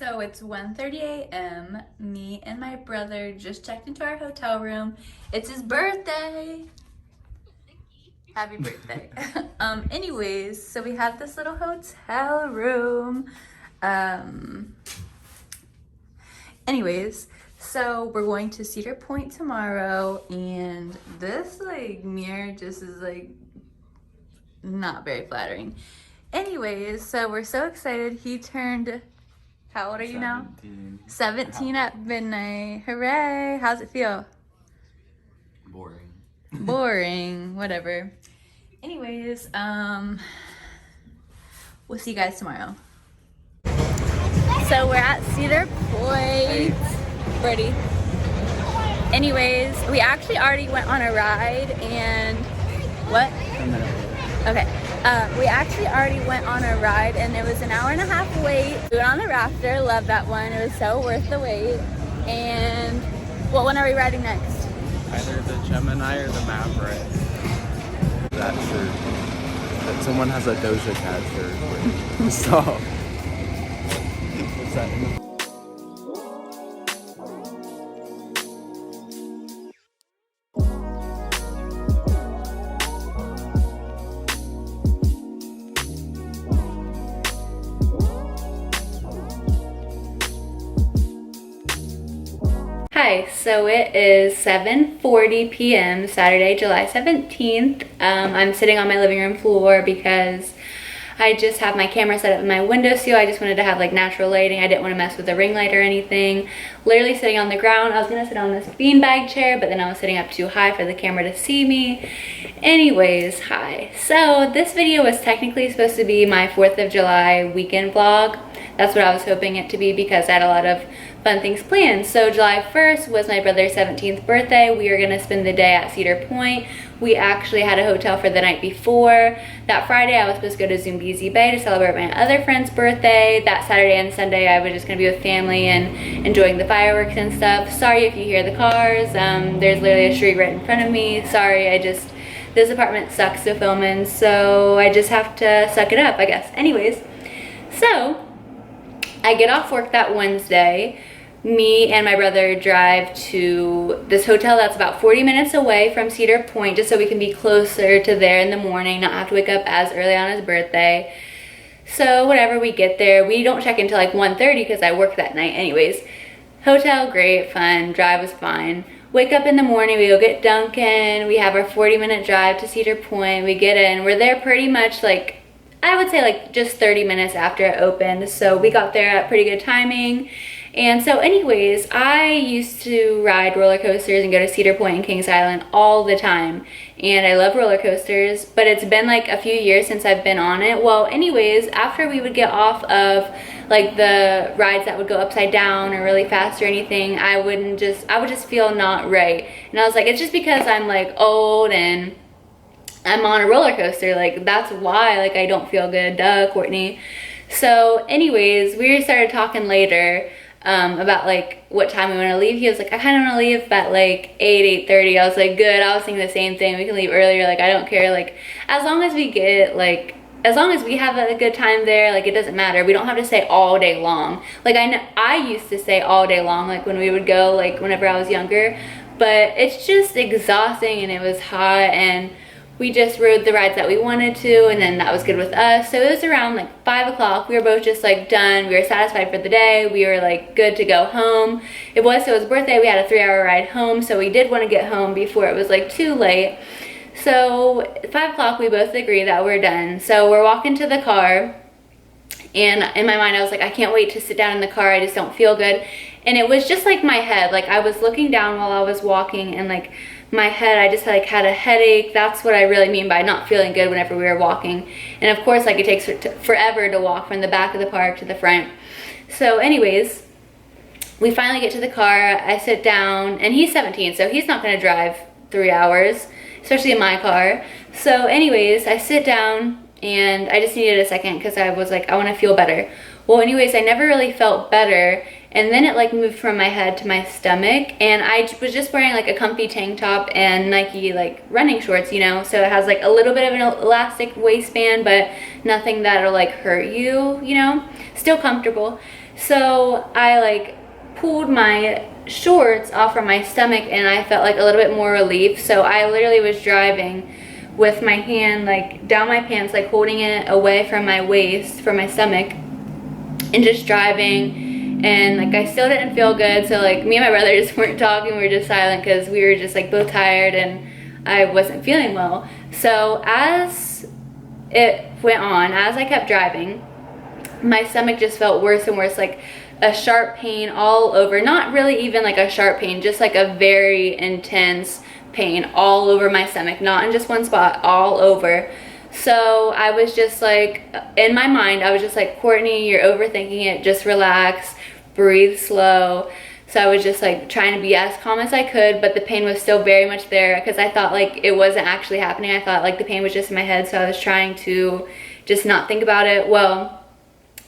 So it's 1:30 a.m. Me and my brother just checked into our hotel room. It's his birthday. Happy birthday. Anyways, so we have this little hotel room. Anyways, so we're going to Cedar Point tomorrow, and this mirror just is not very flattering. Anyways, so we're so excited. He turned, how old are you now? 17 at midnight. Hooray! How's it feel? Boring. Boring. Whatever. Anyways, we'll see you guys tomorrow. So we're at Cedar Point. Ready? Anyways, we actually already went on a ride and what? Okay. We actually already went on a ride and it was an hour and a half wait. We went on the rafter, love that one. It was so worth the wait. And what one are we riding next? Either the Gemini or the Maverick. That shirt. That someone has a Doja Cat shirt. So. What's that? Hi, so it is 7:40 p.m. Saturday, July 17th. I'm sitting on my living room floor because I just have my camera set up in my windowsill. I just wanted to have natural lighting. I didn't want to mess with the ring light or anything. Literally sitting on the ground. I was gonna sit on this beanbag chair, but then I was sitting up too high for the camera to see me. Anyways, hi. So this video was technically supposed to be my 4th of July weekend vlog. That's what I was hoping it to be because I had a lot of fun things planned. So July 1st was my brother's 17th birthday. We were gonna spend the day at Cedar Point. We actually had a hotel for the night before. That Friday I was supposed to go to Zumbizi Bay to celebrate my other friend's birthday. That Saturday and Sunday I was just gonna be with family and enjoying the fireworks and stuff. Sorry if you hear the cars. There's literally a street right in front of me. Sorry, this apartment sucks to film in, so I just have to suck it up, I guess. Anyways, so I get off work that Wednesday. Me and my brother drive to this hotel that's about 40 minutes away from Cedar Point just so we can be closer to there in the morning, not have to wake up as early on his birthday. So whatever, we get there. We don't check until 1:30 because I work that night anyways. Hotel, great, fun, drive was fine. Wake up in the morning, we go get Dunkin', we have our 40-minute drive to Cedar Point, we get in. We're there pretty much I would say just 30 minutes after it opened, so we got there at pretty good timing. And so anyways, I used to ride roller coasters and go to Cedar Point and Kings Island all the time. And I love roller coasters, but it's been a few years since I've been on it. Well, anyways, after we would get off of the rides that would go upside down or really fast or anything, I would just feel not right. And I was like, it's just because I'm old and I'm on a roller coaster, that's why I don't feel good, duh, Courtney. So anyways, we started talking later about what time we want to leave. He was like, I kind of want to leave at 8:30. I was like, good, I was thinking the same thing. We can leave earlier, I don't care, as long as we get as long as we have a good time there, it doesn't matter. We don't have to stay all day long. I used to stay all day long, when we would go, whenever I was younger, but it's just exhausting and it was hot and we just rode the rides that we wanted to, and then that was good with us. So it was around 5 o'clock. We were both just done. We were satisfied for the day. We were good to go home. So his birthday. We had a 3-hour ride home, so we did want to get home before it was too late. So 5 o'clock, we both agree that we're done. So we're walking to the car, and in my mind I was like, I can't wait to sit down in the car. I just don't feel good. And it was just my head. I was looking down while I was walking, and my head, I just had a headache. That's what I really mean by not feeling good whenever we were walking. And of course, it takes forever to walk from the back of the park to the front. So anyways, we finally get to the car. I sit down, and he's 17, so he's not gonna drive 3 hours, especially in my car. So anyways, I sit down, and I just needed a second because I was I wanna feel better. Well, anyways, I never really felt better. And then it moved from my head to my stomach, and I was just wearing a comfy tank top and Nike running shorts, so it has a little bit of an elastic waistband, but nothing that'll hurt you, still comfortable. So I like pulled my shorts off from my stomach and I felt like a little bit more relief. So I literally was driving with my hand like down my pants, like holding it away from my waist, from my stomach, and just driving. And like I still didn't feel good, so like me and my brother just weren't talking, we were just silent because we were just like both tired and I wasn't feeling well. So as it went on, as I kept driving, my stomach just felt worse and worse, like a sharp pain all over. Not really even like a sharp pain, just like a very intense pain all over my stomach, not in just one spot, all over. So I was just like, in my mind, I was just like, Courtney, you're overthinking it, just relax, breathe slow. So I was just like trying to be as calm as I could, but the pain was still very much there because I thought like it wasn't actually happening. I thought like the pain was just in my head, so I was trying to just not think about it. Well,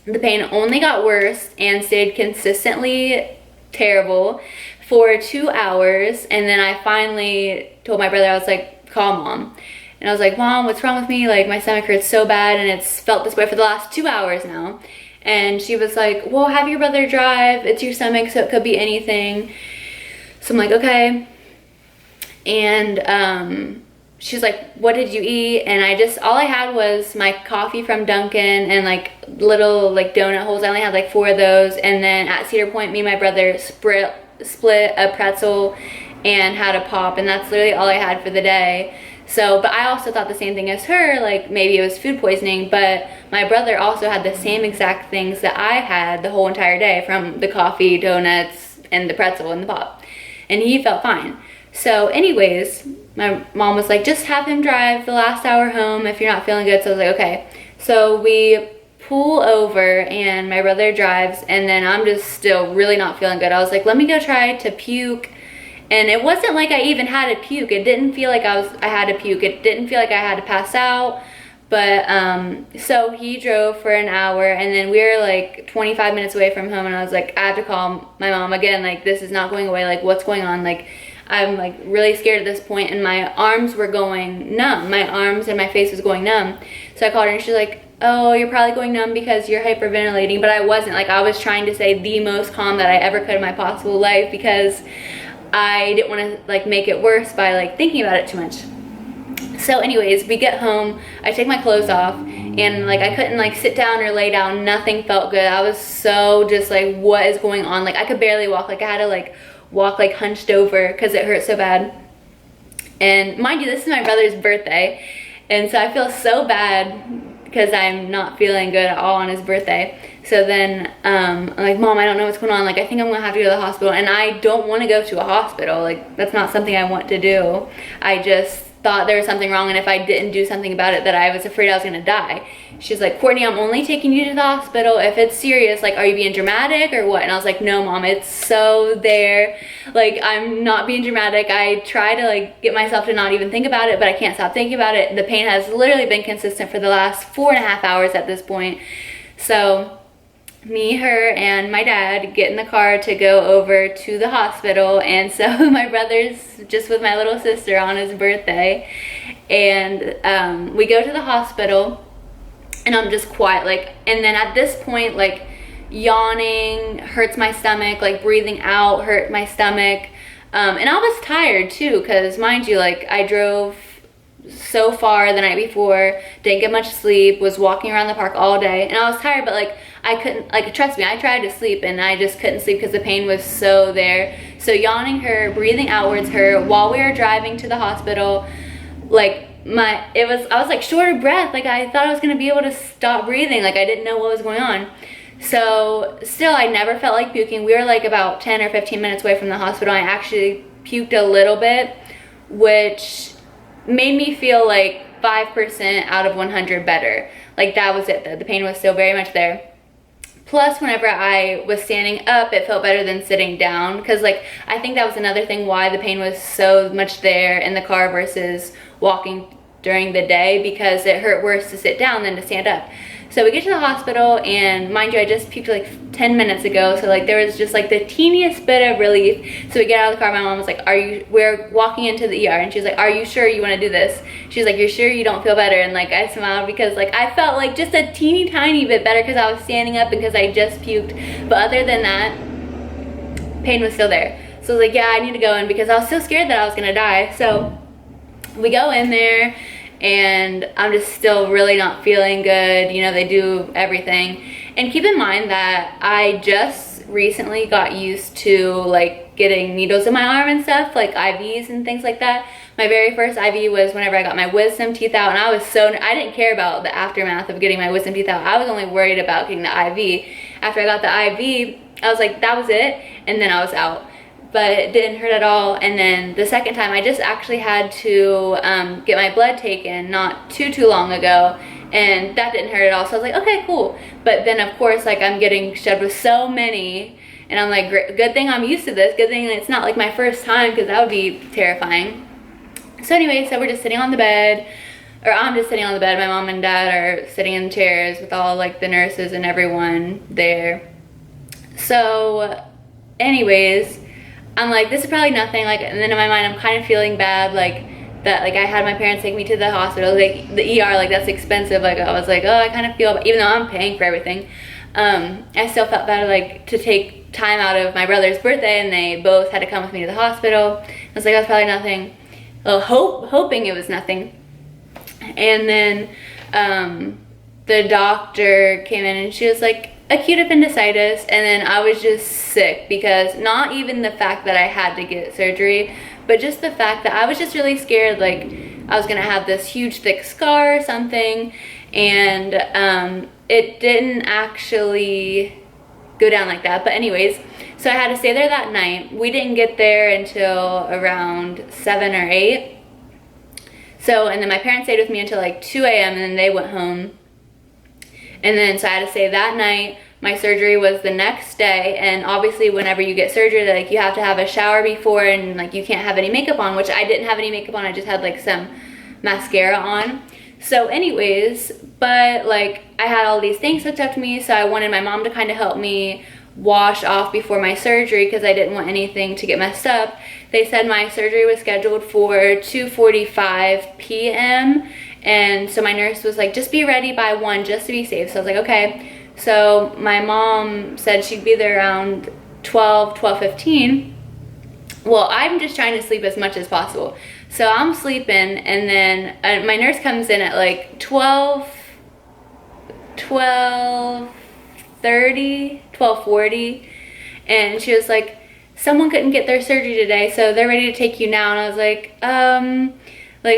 the pain only got worse and stayed consistently terrible for 2 hours. And then I finally told my brother, I was like, call Mom. And I was like, Mom, what's wrong with me? Like my stomach hurts so bad and it's felt this way for the last 2 hours now. And she was like, well, have your brother drive. It's your stomach, so it could be anything. So I'm like, okay. And she's like, what did you eat? And all I had was my coffee from Dunkin' and like little like donut holes. I only had like 4 of those. And then at Cedar Point, me and my brother split a pretzel and had a pop. And that's literally all I had for the day. So, but I also thought the same thing as her, like maybe it was food poisoning, but my brother also had the same exact things that I had the whole entire day, from the coffee, donuts, and the pretzel and the pop. And he felt fine. So anyways, my mom was like, just have him drive the last hour home if you're not feeling good. So I was like, okay. So we pull over and my brother drives, and then I'm just still really not feeling good. I was like, let me go try to puke. And it wasn't like I even had to puke. It didn't feel like I had to puke. It didn't feel like I had to pass out. But so he drove for an hour, and then we were like 25 minutes away from home, and I was like, I have to call my mom again. Like, this is not going away. Like, what's going on? Like, I'm like really scared at this point, and my arms were going numb. My arms and my face was going numb. So I called her and she's like, oh, you're probably going numb because you're hyperventilating. But I wasn't. Like, I was trying to say the most calm that I ever could in my possible life because I didn't want to like make it worse by like thinking about it too much. So anyways, we get home, I take my clothes off, and like I couldn't like sit down or lay down. Nothing felt good. I was so just like, what is going on? Like I could barely walk. Like I had to like walk like hunched over because it hurt so bad. And mind you, this is my brother's birthday, and so I feel so bad because I'm not feeling good at all on his birthday. So then I'm like, Mom, I don't know what's going on. Like, I think I'm gonna have to go to the hospital. And I don't want to go to a hospital. Like, that's not something I want to do. I just thought there was something wrong, and if I didn't do something about it, that I was afraid I was gonna die. She's like, Courtney, I'm only taking you to the hospital if it's serious. Like, are you being dramatic or what? And I was like, no, Mom, it's so there. Like, I'm not being dramatic. I try to like get myself to not even think about it, but I can't stop thinking about it. The pain has literally been consistent for the last 4.5 hours at this point. So me, her, and my dad get in the car to go over to the hospital. And so my brother's just with my little sister on his birthday, and we go to the hospital, and I'm just quiet, like, and then at this point, like, yawning hurts my stomach, like breathing out hurt my stomach, and I was tired too, because mind you, like, I drove so far the night before, didn't get much sleep, was walking around the park all day, and I was tired, but like I couldn't, like, trust me, I tried to sleep and I just couldn't sleep because the pain was so there. So yawning hurt, breathing outwards hurt. While we were driving to the hospital, like I was like short of breath. Like I thought I was gonna be able to stop breathing. Like I didn't know what was going on. So still, I never felt like puking. We were like about 10 or 15 minutes away from the hospital. I actually puked a little bit, which made me feel like 5% out of 100 better. Like that was it though. The pain was still very much there. Plus, whenever I was standing up, it felt better than sitting down, because like I think that was another thing why the pain was so much there in the car versus walking during the day, because it hurt worse to sit down than to stand up. So we get to the hospital, and mind you, I just puked like 10 minutes ago, so like there was just like the teeniest bit of relief. So we get out of the car, my mom was like, we're walking into the ER, and she's like, are you sure you want to do this? She's like, you're sure you don't feel better? And like I smiled because like I felt like just a teeny tiny bit better because I was standing up and because I just puked. But other than that, pain was still there. So I was like, yeah, I need to go in because I was so scared that I was gonna die. So we go in there, and I'm just still really not feeling good. You know, they do everything. And keep in mind that I just recently got used to like getting needles in my arm and stuff, like IVs and things like that. My very first IV was whenever I got my wisdom teeth out, and I didn't care about the aftermath of getting my wisdom teeth out. I was only worried about getting the IV. After I got the IV, I was like, that was it, and then I was out. But it didn't hurt at all. And then the second time, I just actually had to get my blood taken not too long ago, and that didn't hurt at all. So I was like, okay, cool. But then of course, like I'm getting shoved with so many, and I'm like, good thing I'm used to this. Good thing it's not like my first time, because that would be terrifying. So anyway, so we're just sitting on the bed, or I'm just sitting on the bed. My mom and dad are sitting in chairs with all like the nurses and everyone there. So anyways, I'm like, this is probably nothing, like, and then in my mind I'm kind of feeling bad, like that, like I had my parents take me to the hospital, like the ER, like that's expensive. Like I was like, oh, I kind of feel, even though I'm paying for everything, I still felt bad, like to take time out of my brother's birthday, and they both had to come with me to the hospital. I was like, that's probably nothing. Well, hoping it was nothing. And then the doctor came in, and she was like, acute appendicitis. And then I was just sick, because not even the fact that I had to get surgery, but just the fact that I was just really scared, like I was gonna have this huge thick scar or something. And it didn't actually go down like that. But anyways, so I had to stay there that night. We didn't get there until around 7 or 8. So, and then my parents stayed with me until like 2 a.m. and then they went home. And then so I had to stay that night. My surgery was the next day, and obviously whenever you get surgery, like you have to have a shower before, and like you can't have any makeup on, which I didn't have any makeup on. I just had like some mascara on. So anyways, but like I had all these things hooked up to me, so I wanted my mom to kind of help me wash off before my surgery because I didn't want anything to get messed up. They said my surgery was scheduled for 2:45 p.m. And so my nurse was like, just be ready by 1 just to be safe. So I was like, okay. So my mom said she'd be there around 12:15. Well, I'm just trying to sleep as much as possible. So I'm sleeping, and then my nurse comes in at like 12:40, and she was like, someone couldn't get their surgery today, so they're ready to take you now. And I was like, I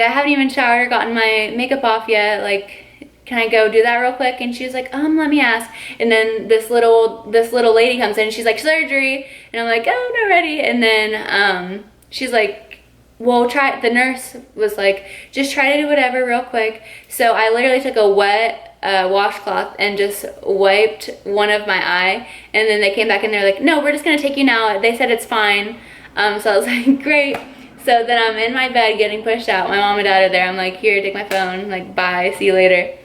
haven't even showered or gotten my makeup off yet, like, can I go do that real quick? And she was like, let me ask. And then this little lady comes in, and she's like, surgery. And I'm like, oh, not ready. And then she's like, well, try. The nurse was like, just try to do whatever real quick. So I literally took a wet washcloth and just wiped one of my eye. And then they came back and they're like, no, we're just gonna take you now. They said it's fine. So I was like, great. So then I'm in my bed getting pushed out. My mom and dad are there. I'm like, here, take my phone. Like, bye, see you later.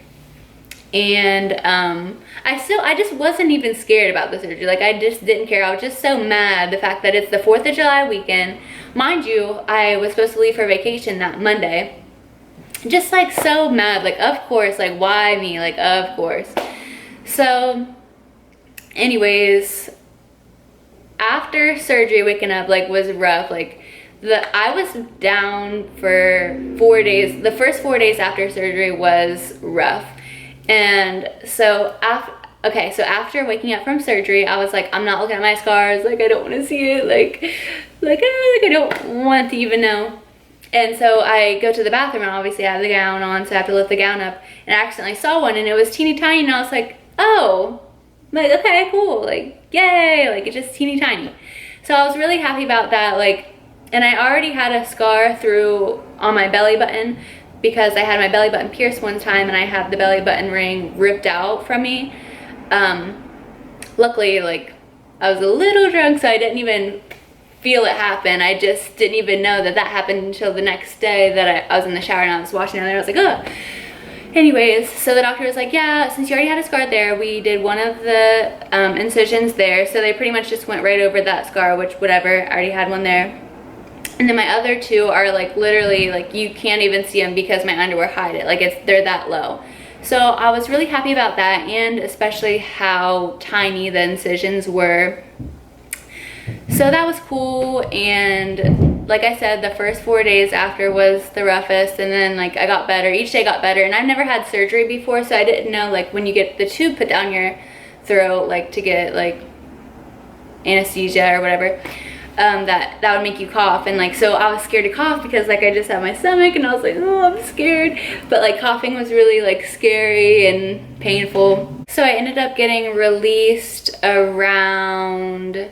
And I just wasn't even scared about the surgery. Like, I just didn't care. I was just so mad the fact that it's the 4th of July weekend. Mind you, I was supposed to leave for vacation that Monday. Just like so mad. Like, of course, like why me? Like, of course. So anyways, after surgery, waking up like was rough. Like, I was down for 4 days. The first 4 days after surgery was rough. And so after waking up from surgery, I was like, I'm not looking at my scars. Like, I don't want to see it. Like I don't want to even know. And so I go to the bathroom, and obviously I have the gown on, so I have to lift the gown up. And I accidentally saw one, and it was teeny tiny, and I was like, oh, like, okay, cool. Like, yay. Like, it's just teeny tiny. So I was really happy about that. Like, and I already had a scar on my belly button, because I had my belly button pierced one time, and I had the belly button ring ripped out from me. Luckily, like, I was a little drunk, so I didn't even feel it happen. I just didn't even know that happened until the next day that I was in the shower and I was washing it, and I was like, oh. Anyways, so the doctor was like, yeah, since you already had a scar there, we did one of the incisions there. So they pretty much just went right over that scar, which whatever, I already had one there. And then my other two are like literally like you can't even see them because my underwear hide it. Like they're that low. So I was really happy about that, and especially how tiny the incisions were. So that was cool. And like I said, the first 4 days after was the roughest, and then like I got better. Each day got better, and I've never had surgery before, so I didn't know like when you get the tube put down your throat, like to get like anesthesia or whatever, that would make you cough. And like, so I was scared to cough because like I just had my stomach and I was like, oh, I'm scared. But like coughing was really like scary and painful. So I ended up getting released around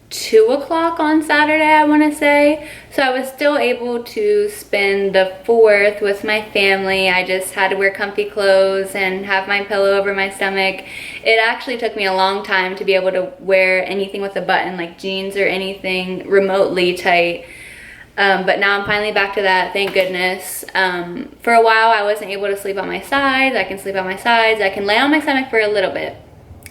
2 o'clock on Saturday, I want to say. So I was still able to spend the 4th with my family. I just had to wear comfy clothes and have my pillow over my stomach. It actually took me a long time to be able to wear anything with a button, like jeans or anything remotely tight. But now I'm finally back to that, thank goodness. For a while I wasn't able to sleep on my sides. I can sleep on my sides. I can lay on my stomach for a little bit,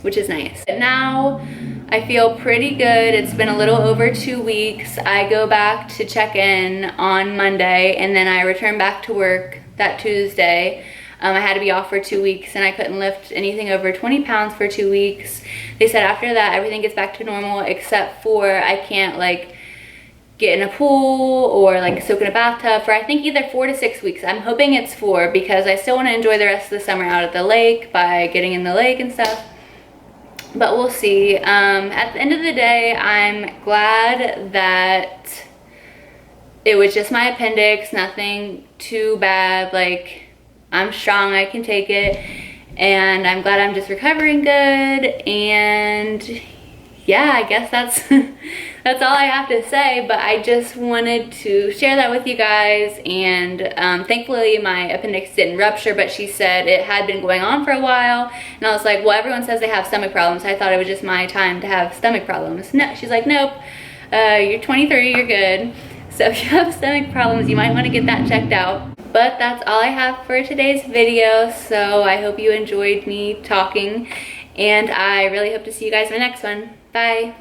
which is nice. But now I feel pretty good. It's been a little over 2 weeks. I go back to check in on Monday, and then I return back to work that Tuesday. I had to be off for 2 weeks, and I couldn't lift anything over 20 pounds for 2 weeks. They said after that everything gets back to normal, except for I can't like get in a pool or like soak in a bathtub for I think either 4 to 6 weeks. I'm hoping it's 4 because I still want to enjoy the rest of the summer out at the lake by getting in the lake and stuff. But we'll see. At the end of the day, I'm glad that it was just my appendix, nothing too bad. Like, I'm strong, I can take it. And I'm glad I'm just recovering good. And yeah, I guess that's that's all I have to say. But I just wanted to share that with you guys. And thankfully my appendix didn't rupture, but she said it had been going on for a while. And I was like, well, everyone says they have stomach problems. I thought it was just my time to have stomach problems. No, she's like, nope, you're 23, you're good. So if you have stomach problems, you might want to get that checked out. But that's all I have for today's video. So I hope you enjoyed me talking, and I really hope to see you guys in the next one. Bye.